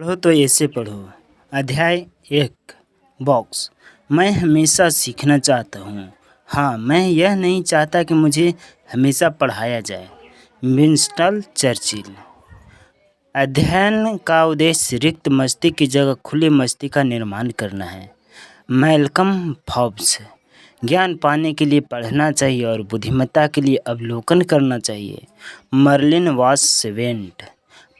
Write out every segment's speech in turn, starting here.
पढ़ो तो ऐसे पढ़ो। अध्याय 1। बॉक्स। मैं हमेशा सीखना चाहता हूँ। हाँ, मैं यह नहीं चाहता कि मुझे हमेशा पढ़ाया जाए। Winston Churchill. अध्ययन का उद्देश्य रिक्त मस्तिष्क की जगह खुले मस्तिष्क का निर्माण करना है। Malcolm Forbes. ज्ञान पाने के लिए पढ़ना चाहिए और बुद्धिमत्ता के लिए अवलोकन करना चाहिए। मर्लिन वासवेंट।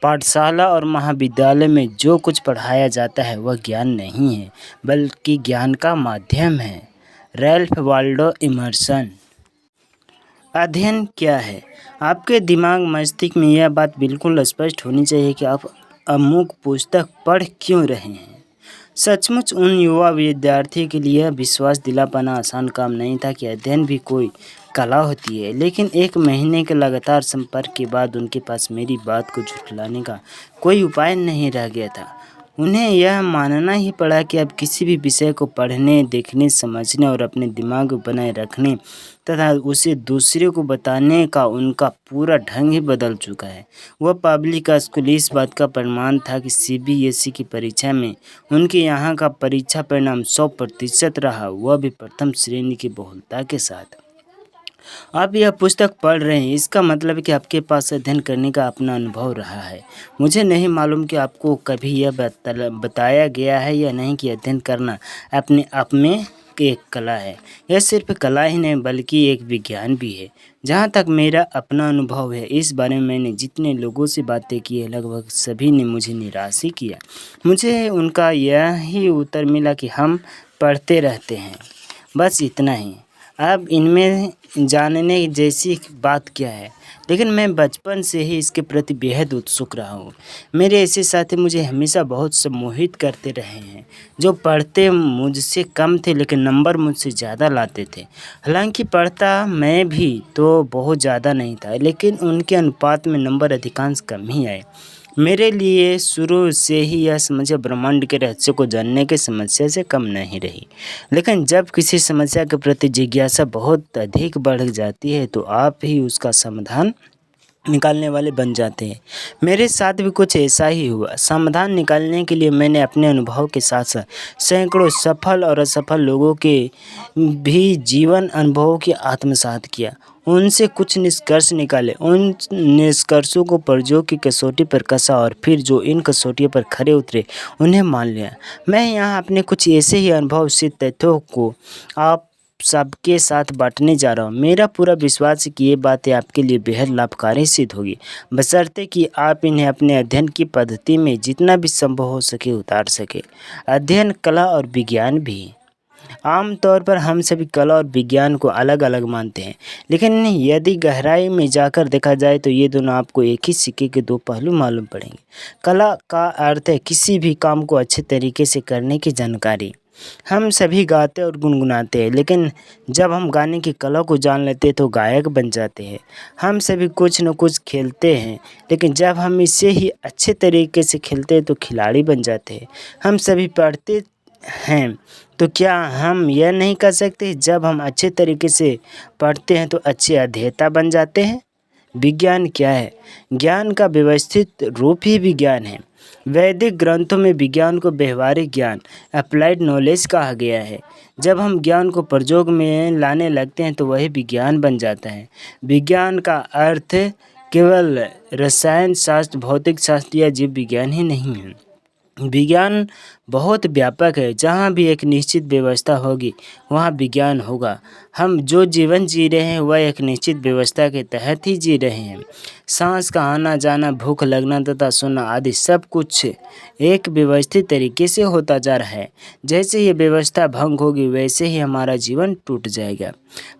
पाठशाला और महाविद्यालय में जो कुछ पढ़ाया जाता है वह ज्ञान नहीं है, बल्कि ज्ञान का माध्यम है। Ralph Waldo immersion. अध्ययन क्या है? आपके दिमाग मस्तिष्क में यह बात बिल्कुल स्पष्ट होनी चाहिए कि आप अमुक पुस्तक पढ़ क्यों रहे हैं। सचमुच उन युवा विद्यार्थियों के लिए विश्वास दिला पाना आसान काम नहीं था कि अध्ययन भी कोई कला होती है, लेकिन 1 महीने के लगातार संपर्क के बाद उनके पास मेरी बात को झुठलाने का कोई उपाय नहीं रह गया था। उन्हें यह मानना ही पड़ा कि अब किसी भी विषय को पढ़ने, देखने, समझने और अपने दिमाग को बनाए रखने तथा उसे दूसरे को बताने का उनका पूरा ढंग ही बदल चुका है। वह पब्लिक स्कूल इस बात का प्रमाण था कि सीबीएसई की परीक्षा में उनके यहाँ का परीक्षा परिणाम 100% रहा, वह भी प्रथम श्रेणी की बहुलता के साथ। आप यह पुस्तक पढ़ रहे हैं, इसका मतलब है कि आपके पास अध्ययन करने का अपना अनुभव रहा है। मुझे नहीं मालूम कि आपको कभी यह बताया गया है या नहीं कि अध्ययन करना अपने आप में एक कला है। यह सिर्फ कला ही नहीं बल्कि एक विज्ञान भी है। जहाँ तक मेरा अपना अनुभव है, इस बारे में मैंने जितने लोगों से बातें की है, लगभग सभी ने मुझे निराश ही किया। मुझे उनका यह ही उत्तर मिला कि हम पढ़ते रहते हैं, बस इतना ही। अब इनमें जानने जैसी बात क्या है, लेकिन मैं बचपन से ही इसके प्रति बेहद उत्सुक रहा हूँ। मेरे ऐसे साथी मुझे हमेशा बहुत सम्मोहित करते रहे हैं, जो पढ़ते मुझसे कम थे लेकिन नंबर मुझसे ज़्यादा लाते थे। हालांकि पढ़ता मैं भी तो बहुत ज़्यादा नहीं था, लेकिन उनके अनुपात में नंबर अधिकांश कम ही आए। मेरे लिए शुरू से ही यह समस्या ब्रह्मांड के रहस्य को जानने की समस्या से कम नहीं रही। लेकिन जब किसी समस्या के प्रति जिज्ञासा बहुत अधिक बढ़ जाती है तो आप ही उसका समाधान निकालने वाले बन जाते हैं। मेरे साथ भी कुछ ऐसा ही हुआ। समाधान निकालने के लिए मैंने अपने अनुभव के साथ साथ सैकड़ों सफल और असफल लोगों के भी जीवन अनुभवों की आत्मसात किया, उनसे कुछ निष्कर्ष निकाले, उन निष्कर्षों को प्रयोग की कसौटी पर कसा और फिर जो इन कसौटियों पर खरे उतरे उन्हें मान लिया। मैं यहाँ अपने कुछ ऐसे ही अनुभव से तथ्यों को आप सबके साथ बांटने जा रहा हूँ। मेरा पूरा विश्वास है कि ये बातें आपके लिए बेहद लाभकारी सिद्ध होगी, बशर्ते कि आप इन्हें अपने अध्ययन की पद्धति में जितना भी संभव हो सके उतार सके। अध्ययन कला और विज्ञान भी। आमतौर पर हम सभी कला और विज्ञान को अलग अलग मानते हैं, लेकिन यदि गहराई में जाकर देखा जाए तो ये दोनों आपको एक ही सिक्के के दो पहलू मालूम पड़ेंगे। कला का अर्थ है किसी भी काम को अच्छे तरीके से करने की जानकारी। हम सभी गाते और गुनगुनाते हैं, लेकिन जब हम गाने की कला को जान लेते हैं तो गायक बन जाते हैं। हम सभी कुछ न कुछ खेलते हैं, लेकिन जब हम इसे ही अच्छे तरीके से खेलते हैं तो खिलाड़ी बन जाते हैं। हम सभी पढ़ते हैं, तो क्या हम यह नहीं कर सकते जब हम अच्छे तरीके से पढ़ते हैं तो अच्छे अध्येता बन जाते हैं? विज्ञान क्या है? ज्ञान का व्यवस्थित रूप ही विज्ञान है। वैदिक ग्रंथों में विज्ञान को व्यवहारिक ज्ञान, अप्लाइड नॉलेज कहा गया है। जब हम ज्ञान को प्रयोग में लाने लगते हैं तो वही विज्ञान बन जाता है। विज्ञान का अर्थ केवल रसायन शास्त्र, भौतिक शास्त्र या जीव विज्ञान ही नहीं है। विज्ञान बहुत व्यापक है। जहाँ भी एक निश्चित व्यवस्था होगी वहाँ विज्ञान होगा। हम जो जीवन जी रहे हैं वह एक निश्चित व्यवस्था के तहत ही जी रहे हैं। सांस का आना जाना, भूख लगना तथा सोना आदि सब कुछ एक व्यवस्थित तरीके से होता जा रहा है। जैसे ये व्यवस्था भंग होगी वैसे ही हमारा जीवन टूट जाएगा।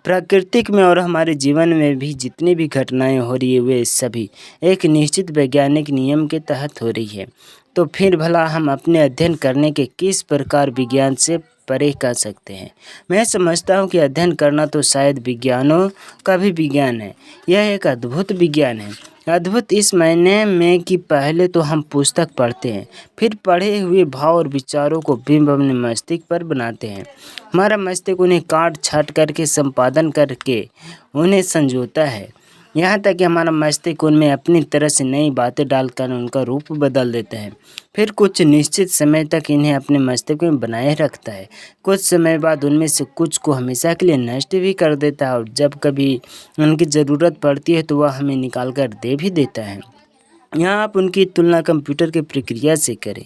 प्राकृतिक में और हमारे जीवन में भी जितनी भी घटनाएं हो रही है वे सभी एक निश्चित वैज्ञानिक नियम के तहत हो रही है। तो फिर भला हम अपने अध्ययन करने के किस प्रकार विज्ञान से परे कर सकते हैं? मैं समझता हूँ कि अध्ययन करना तो शायद विज्ञानों का भी विज्ञान है। यह एक अद्भुत विज्ञान है। अद्भुत इस मायने में कि पहले तो हम पुस्तक पढ़ते हैं, फिर पढ़े हुए भाव और विचारों को बिंब अपने मस्तिष्क पर बनाते हैं। हमारा मस्तिष्क उन्हें काट छाट करके संपादन करके उन्हें संजोता है। यहाँ तक कि हमारा मस्तिष्क उनमें अपनी तरह से नई बातें डालकर उनका रूप बदल देता है। फिर कुछ निश्चित समय तक इन्हें अपने मस्तिष्क में बनाए रखता है। कुछ समय बाद उनमें से कुछ को हमेशा के लिए नष्ट भी कर देता है और जब कभी उनकी ज़रूरत पड़ती है तो वह हमें निकाल कर दे भी देता है। यहाँ आप उनकी तुलना कंप्यूटर की प्रक्रिया से करें।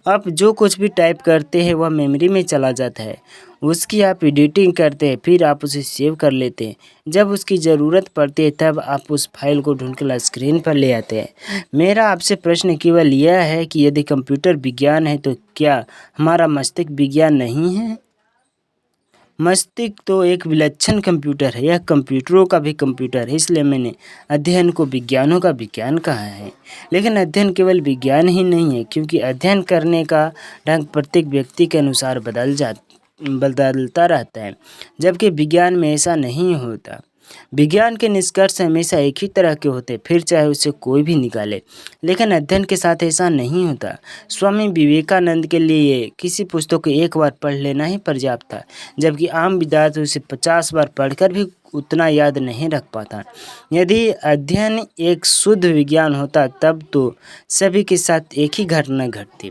आप जो कुछ भी टाइप करते हैं वह मेमोरी में चला जाता है। उसकी आप एडिटिंग करते हैं, फिर आप उसे सेव कर लेते हैं। जब उसकी ज़रूरत पड़ती है तब आप उस फाइल को ढूंढकर स्क्रीन पर ले आते हैं। मेरा आपसे प्रश्न केवल यह है कि यदि कंप्यूटर विज्ञान है तो क्या हमारा मस्तिष्क विज्ञान नहीं है? मस्तिष्क तो एक विलक्षण कंप्यूटर है। यह कंप्यूटरों का भी कंप्यूटर है, इसलिए मैंने अध्ययन को विज्ञानों का विज्ञान कहा है। लेकिन अध्ययन केवल विज्ञान ही नहीं है, क्योंकि अध्ययन करने का ढंग प्रत्येक व्यक्ति के अनुसार बदलता रहता है, जबकि विज्ञान में ऐसा नहीं होता। विज्ञान के निष्कर्ष हमेशा एक ही तरह के होते, फिर चाहे उसे कोई भी निकाले। लेकिन अध्ययन के साथ ऐसा नहीं होता। स्वामी विवेकानंद के लिए किसी पुस्तक को एक बार पढ़ लेना ही पर्याप्त था, जबकि आम विद्यार्थी उसे 50 बार पढ़कर भी उतना याद नहीं रख पाता। यदि अध्ययन एक शुद्ध विज्ञान होता तब तो सभी के साथ एक ही घटना घटती।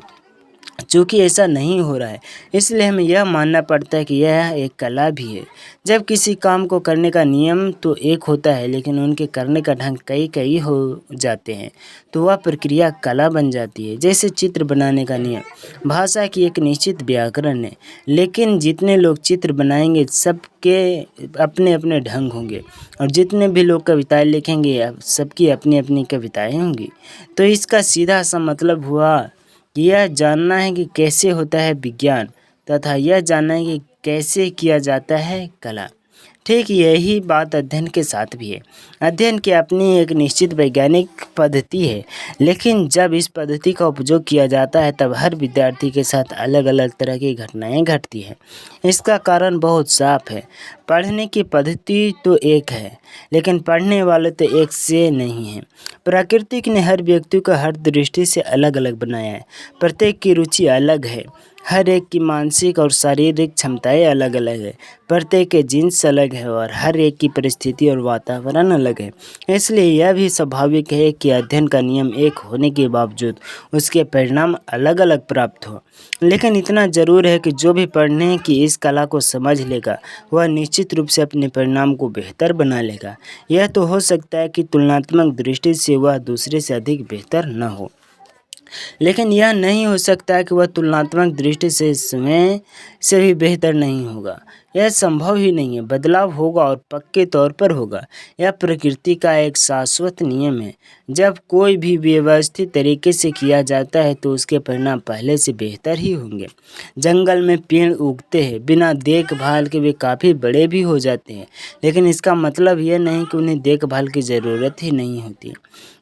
चूँकि ऐसा नहीं हो रहा है, इसलिए हमें यह मानना पड़ता है कि यह एक कला भी है। जब किसी काम को करने का नियम तो एक होता है, लेकिन उनके करने का ढंग कई हो जाते हैं, तो वह प्रक्रिया कला बन जाती है। जैसे चित्र बनाने का नियम भाषा की एक निश्चित व्याकरण है, लेकिन जितने लोग चित्र बनाएंगे सबके अपने अपने ढंग होंगे, और जितने भी लोग कविताएं लिखेंगे सबकी अपनी अपनी कविताएं होंगी। तो इसका सीधा सा मतलब हुआ यह जानना है कि कैसे होता है विज्ञान, तथा यह जानना है कि कैसे किया जाता है कला। ठीक यही बात अध्ययन के साथ भी है। अध्ययन की अपनी एक निश्चित वैज्ञानिक पद्धति है, लेकिन जब इस पद्धति का उपयोग किया जाता है तब हर विद्यार्थी के साथ अलग अलग तरह की घटनाएं घटती हैं। इसका कारण बहुत साफ है। पढ़ने की पद्धति तो एक है, लेकिन पढ़ने वाले तो एक से नहीं हैं। प्रकृति ने हर व्यक्ति को हर दृष्टि से अलग अलग बनाया है। प्रत्येक की रुचि अलग है। हर एक की मानसिक और शारीरिक क्षमताएं अलग अलग है। प्रत्येक के जीन्स अलग है और हर एक की परिस्थिति और वातावरण अलग है। इसलिए यह भी स्वाभाविक है कि अध्ययन का नियम एक होने के बावजूद उसके परिणाम अलग अलग प्राप्त हो। लेकिन इतना जरूर है कि जो भी पढ़ने की इस कला को समझ लेगा वह निश्चित रूप से अपने परिणाम को बेहतर बना लेगा। यह तो हो सकता है कि तुलनात्मक दृष्टि से वह दूसरे से अधिक बेहतर न हो, लेकिन यह नहीं हो सकता कि वह तुलनात्मक दृष्टि से स्वयं से भी बेहतर नहीं होगा। यह संभव ही नहीं है। बदलाव होगा और पक्के तौर पर होगा। यह प्रकृति का एक शाश्वत नियम है। जब कोई भी व्यवस्थित तरीके से किया जाता है तो उसके परिणाम पहले से बेहतर ही होंगे। जंगल में पेड़ उगते हैं, बिना देखभाल के वे काफ़ी बड़े भी हो जाते हैं, लेकिन इसका मतलब यह नहीं कि उन्हें देखभाल की ज़रूरत ही नहीं होती।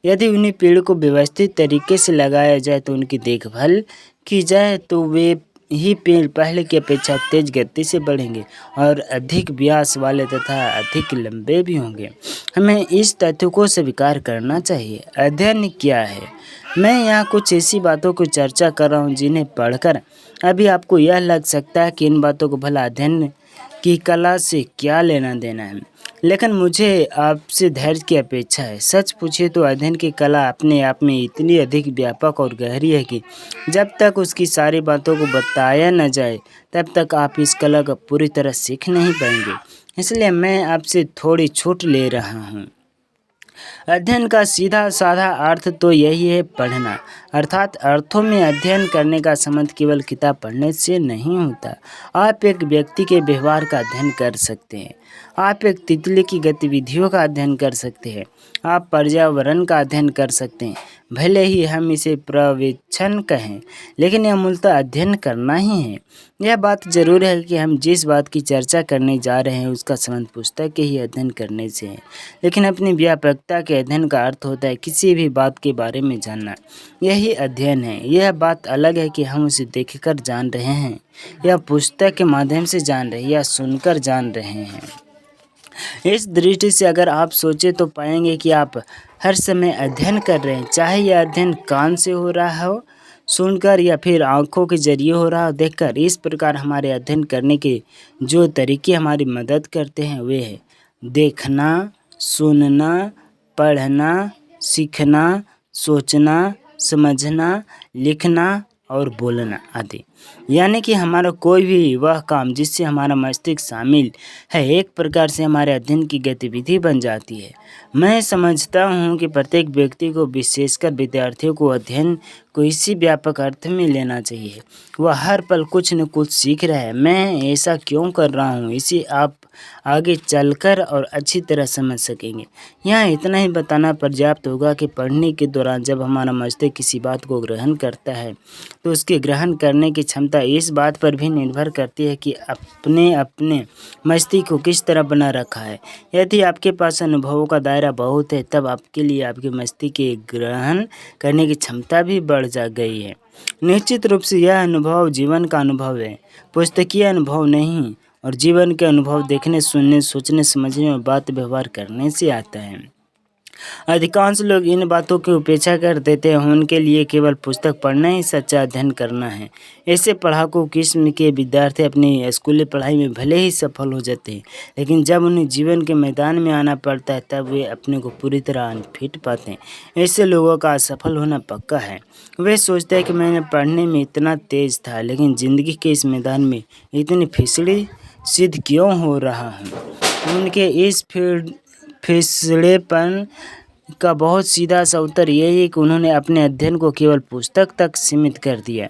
यदि उन्हें पेड़ को व्यवस्थित तरीके से लगाया जाए तो उनकी देखभाल की जाए तो वे ही पेड़ पहले की अपेक्षा तेज गति से बढ़ेंगे और अधिक व्यास वाले तथा अधिक लंबे भी होंगे। हमें इस तथ्य को स्वीकार करना चाहिए। अध्ययन क्या है? मैं यहाँ कुछ ऐसी बातों को चर्चा कर रहा हूँ जिन्हें पढ़कर अभी आपको यह लग सकता है कि इन बातों को भला अध्ययन की कला से क्या लेना देना है, लेकिन मुझे आपसे धैर्य की अपेक्षा है। सच पूछे तो अध्ययन की कला अपने आप में इतनी अधिक व्यापक और गहरी है कि जब तक उसकी सारी बातों को बताया न जाए तब तक आप इस कला को पूरी तरह सीख नहीं पाएंगे। इसलिए मैं आपसे थोड़ी छूट ले रहा हूँ। अध्ययन का सीधा साधा अर्थ तो यही है, पढ़ना। अर्थात अर्थों में अध्ययन करने का संबंध केवल किताब पढ़ने से नहीं होता। आप एक व्यक्ति के व्यवहार का अध्ययन कर सकते हैं। आप एक तितली की गतिविधियों का अध्ययन कर सकते हैं। आप पर्यावरण का अध्ययन कर सकते हैं। भले ही हम इसे प्रवेक्षण कहें, लेकिन यह मूलतः अध्ययन करना ही है। यह बात जरूर है कि हम जिस बात की चर्चा करने जा रहे हैं उसका संबंध पुस्तक के ही अध्ययन करने से है, लेकिन अपनी व्यापकता के अध्ययन का अर्थ होता है किसी भी बात के बारे में जानना। यही अध्ययन है। यह बात अलग है कि हम उसे देखकर जान रहे हैं या पुस्तक के माध्यम से जान रहे हैं या सुनकर जान रहे हैं। इस दृष्टि से अगर आप सोचें तो पाएंगे कि आप हर समय अध्ययन कर रहे हैं, चाहे यह अध्ययन कान से हो रहा हो, सुनकर, या फिर आँखों के जरिए हो रहा हो, देखकर। इस प्रकार हमारे अध्ययन करने के जो तरीके हमारी मदद करते हैं वे है देखना, सुनना, पढ़ना, सीखना, सोचना, समझना, लिखना और बोलना आदि। यानी कि हमारा कोई भी वह काम जिससे हमारा मस्तिष्क शामिल है एक प्रकार से हमारे अध्ययन की गतिविधि बन जाती है। मैं समझता हूँ कि प्रत्येक व्यक्ति को विशेषकर विद्यार्थियों को अध्ययन को इसी व्यापक अर्थ में लेना चाहिए। वह हर पल कुछ न कुछ सीख रहा है। मैं ऐसा क्यों कर रहा हूँ इसे आप आगे चलकर और अच्छी तरह समझ सकेंगे। यहाँ इतना ही बताना पर्याप्त होगा कि पढ़ने के दौरान जब हमारा मस्तिष्क किसी बात को ग्रहण करता है तो उसके ग्रहण करने की क्षमता इस बात पर भी निर्भर करती है कि अपने अपने मस्तिष्क को किस तरह बना रखा है। यदि आपके पास अनुभवों का दायरा बहुत है तब आपके लिए आपके मस्तिष्क के ग्रहण करने की क्षमता भी बढ़ जा गई है। निश्चित रूप से यह अनुभव जीवन का अनुभव है, पुस्तकीय अनुभव नहीं। और जीवन के अनुभव देखने, सुनने, सोचने, समझने और बात व्यवहार करने से आता है। अधिकांश लोग इन बातों की उपेक्षा कर देते हैं। उनके लिए केवल पुस्तक पढ़ना ही सच्चा अध्ययन करना है। ऐसे पढ़ाकू किस्म के विद्यार्थी अपनी स्कूली पढ़ाई में भले ही सफल हो जाते हैं, लेकिन जब उन्हें जीवन के मैदान में आना पड़ता है तब वे अपने को पूरी तरह अनफिट पाते हैं। ऐसे लोगों का असफल होना पक्का है। वे सोचते हैं कि मैंने पढ़ने में इतना तेज था, लेकिन ज़िंदगी के इस मैदान में इतनी फिसड़ी सिद्ध क्यों हो रहा हूँ। उनके इस फिसड़ेपन का बहुत सीधा सा उत्तर यही है कि उन्होंने अपने अध्ययन को केवल पुस्तक तक सीमित कर दिया।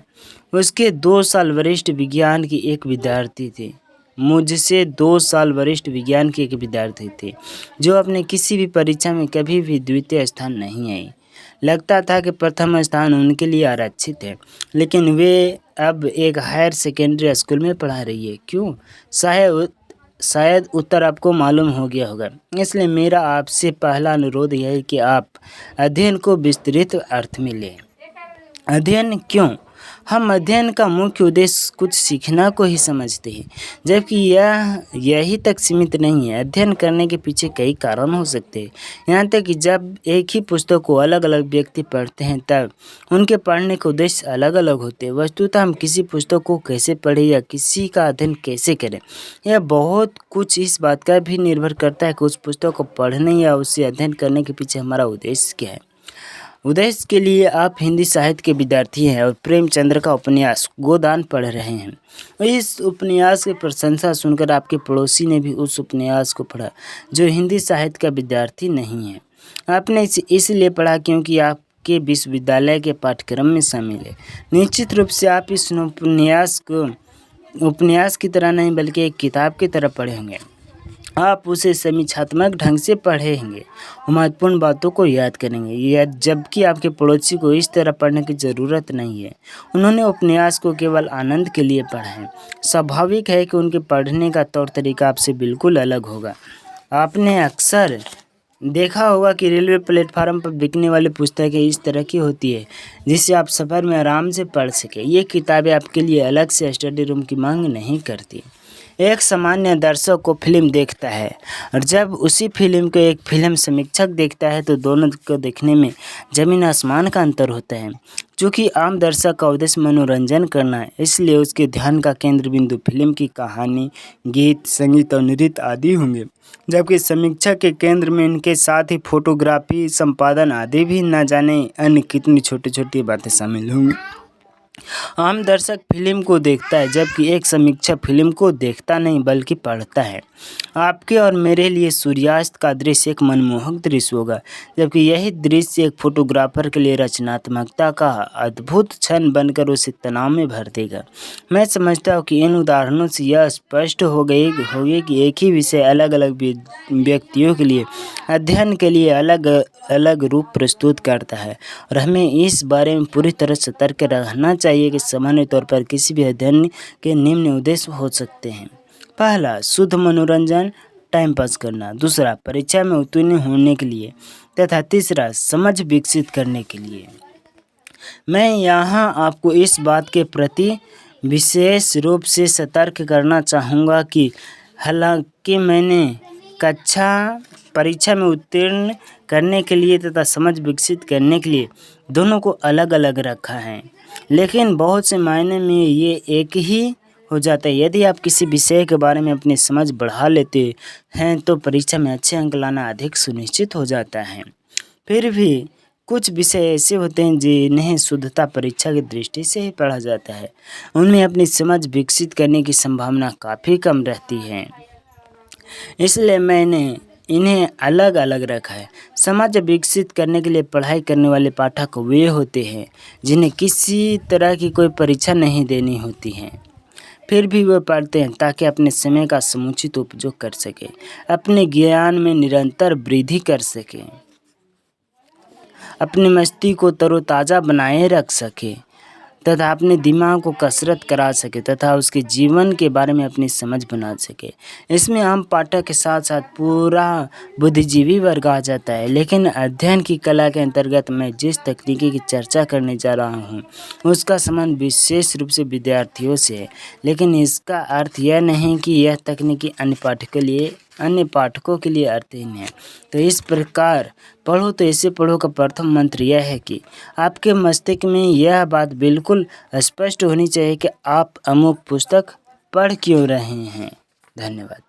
उसके 2 साल वरिष्ठ विज्ञान की एक विद्यार्थी थे मुझसे 2 साल वरिष्ठ विज्ञान के एक विद्यार्थी थे जो अपने किसी भी परीक्षा में कभी भी द्वितीय स्थान नहीं आए। लगता था कि प्रथम स्थान उनके लिए आरक्षित है, लेकिन वे अब एक हायर सेकेंडरी स्कूल में पढ़ा रही है। क्यों? शायद उत्तर आपको मालूम हो गया होगा। इसलिए मेरा आपसे पहला अनुरोध यह है कि आप अध्ययन को विस्तृत अर्थ में लें। अध्ययन क्यों? हम अध्ययन का मुख्य उद्देश्य कुछ सीखना को ही समझते हैं, जबकि यही तक सीमित नहीं है। अध्ययन करने के पीछे कई कारण हो सकते हैं। यहाँ तक कि जब एक ही पुस्तक को अलग अलग व्यक्ति पढ़ते हैं तब उनके पढ़ने के उद्देश्य अलग अलग होते हैं। वस्तुतः हम किसी पुस्तक को कैसे पढ़ें या किसी का अध्ययन कैसे करें, यह बहुत कुछ इस बात का भी निर्भर करता है कि उस पुस्तक को पढ़ने या उसे अध्ययन करने के पीछे हमारा उद्देश्य क्या है। उद्देश्य के लिए आप हिंदी साहित्य के विद्यार्थी हैं और प्रेमचंद्र का उपन्यास गोदान पढ़ रहे हैं। इस उपन्यास की प्रशंसा सुनकर आपके पड़ोसी ने भी उस उपन्यास को पढ़ा जो हिंदी साहित्य का विद्यार्थी नहीं है। आपने इसे इसलिए पढ़ा क्योंकि आपके विश्वविद्यालय के पाठ्यक्रम में शामिल है। निश्चित रूप से आप इस उपन्यास को उपन्यास की तरह नहीं बल्कि एक किताब की तरह पढ़े होंगे। आप उसे समीक्षात्मक ढंग से पढ़ेंगे और महत्वपूर्ण बातों को याद करेंगे, जबकि आपके पड़ोसी को इस तरह पढ़ने की ज़रूरत नहीं है। उन्होंने उपन्यास को केवल आनंद के लिए पढ़ा है। स्वाभाविक है कि उनके पढ़ने का तौर तरीका आपसे बिल्कुल अलग होगा। आपने अक्सर देखा होगा कि रेलवे प्लेटफार्म पर बिकने वाली पुस्तकें इस तरह की होती है जिसे आप सफ़र में आराम से पढ़ सकें। ये किताबें आपके लिए अलग से स्टडी रूम की मांग नहीं करती। एक सामान्य दर्शक को फिल्म देखता है और जब उसी फिल्म को एक फिल्म समीक्षक देखता है तो दोनों को देखने में ज़मीन आसमान का अंतर होता है। चूँकि आम दर्शक का उद्देश्य मनोरंजन करना है, इसलिए उसके ध्यान का केंद्र बिंदु फिल्म की कहानी, गीत, संगीत और नृत्य आदि होंगे, जबकि समीक्षक के केंद्र में इनके साथ ही फोटोग्राफी, संपादन आदि भी न जाने अन्य कितनी छोटी छोटी बातें शामिल होंगी। आम दर्शक फिल्म को देखता है, जबकि एक समीक्षक फिल्म को देखता नहीं बल्कि पढ़ता है। आपके और मेरे लिए सूर्यास्त का दृश्य एक मनमोहक दृश्य होगा, जबकि यही दृश्य एक फोटोग्राफर के लिए रचनात्मकता का अद्भुत क्षण बनकर उसे तनाव में भर देगा। मैं समझता हूँ कि इन उदाहरणों से यह स्पष्ट हो गई कि एक ही विषय अलग अलग व्यक्तियों के लिए अध्ययन के लिए अलग अलग रूप प्रस्तुत करता है और हमें इस बारे में पूरी तरह सतर्क रहना चाहिए कि सामान्य तौर पर किसी भी अध्ययन के निम्न उद्देश्य हो सकते हैं। पहला, शुद्ध मनोरंजन, टाइम पास करना। दूसरा, परीक्षा में उत्तीर्ण होने के लिए। तथा तीसरा, समझ विकसित करने के लिए। मैं यहाँ आपको इस बात के प्रति विशेष रूप से सतर्क करना चाहूँगा कि हालांकि मैंने परीक्षा में उत्तीर्ण करने के लिए तथा समझ विकसित करने के लिए दोनों को अलग अलग रखा है, लेकिन बहुत से मायने में ये एक ही हो जाता है। यदि आप किसी विषय के बारे में अपनी समझ बढ़ा लेते हैं तो परीक्षा में अच्छे अंक लाना अधिक सुनिश्चित हो जाता है। फिर भी कुछ विषय ऐसे होते हैं जिन्हें शुद्धता परीक्षा की दृष्टि से ही पढ़ा जाता है। उनमें अपनी समझ विकसित करने की संभावना काफ़ी कम रहती है, इसलिए मैंने इन्हें अलग अलग रखा है। समझ विकसित करने के लिए पढ़ाई करने वाले पाठक वे होते हैं जिन्हें किसी तरह की कोई परीक्षा नहीं देनी होती है, फिर भी वे पढ़ते हैं ताकि अपने समय का समुचित उपयोग कर सकें, अपने ज्ञान में निरंतर वृद्धि कर सकें, अपने मस्तिष्क को तरोताज़ा बनाए रख सके तथा अपने दिमाग को कसरत करा सके तथा उसके जीवन के बारे में अपनी समझ बना सके। इसमें आम पाठक के साथ साथ पूरा बुद्धिजीवी वर्ग आ जाता है। लेकिन अध्ययन की कला के अंतर्गत मैं जिस तकनीकी की चर्चा करने जा रहा हूँ उसका संबंध विशेष रूप से विद्यार्थियों से है, लेकिन इसका अर्थ यह नहीं कि यह तकनीकी अन्य पाठकों के लिए अर्थहीन है। तो इस प्रकार पढ़ो तो ऐसे पढ़ो का प्रथम मंत्र यह है कि आपके मस्तिष्क में यह बात बिल्कुल स्पष्ट होनी चाहिए कि आप अमुक पुस्तक पढ़ क्यों रहे हैं। धन्यवाद।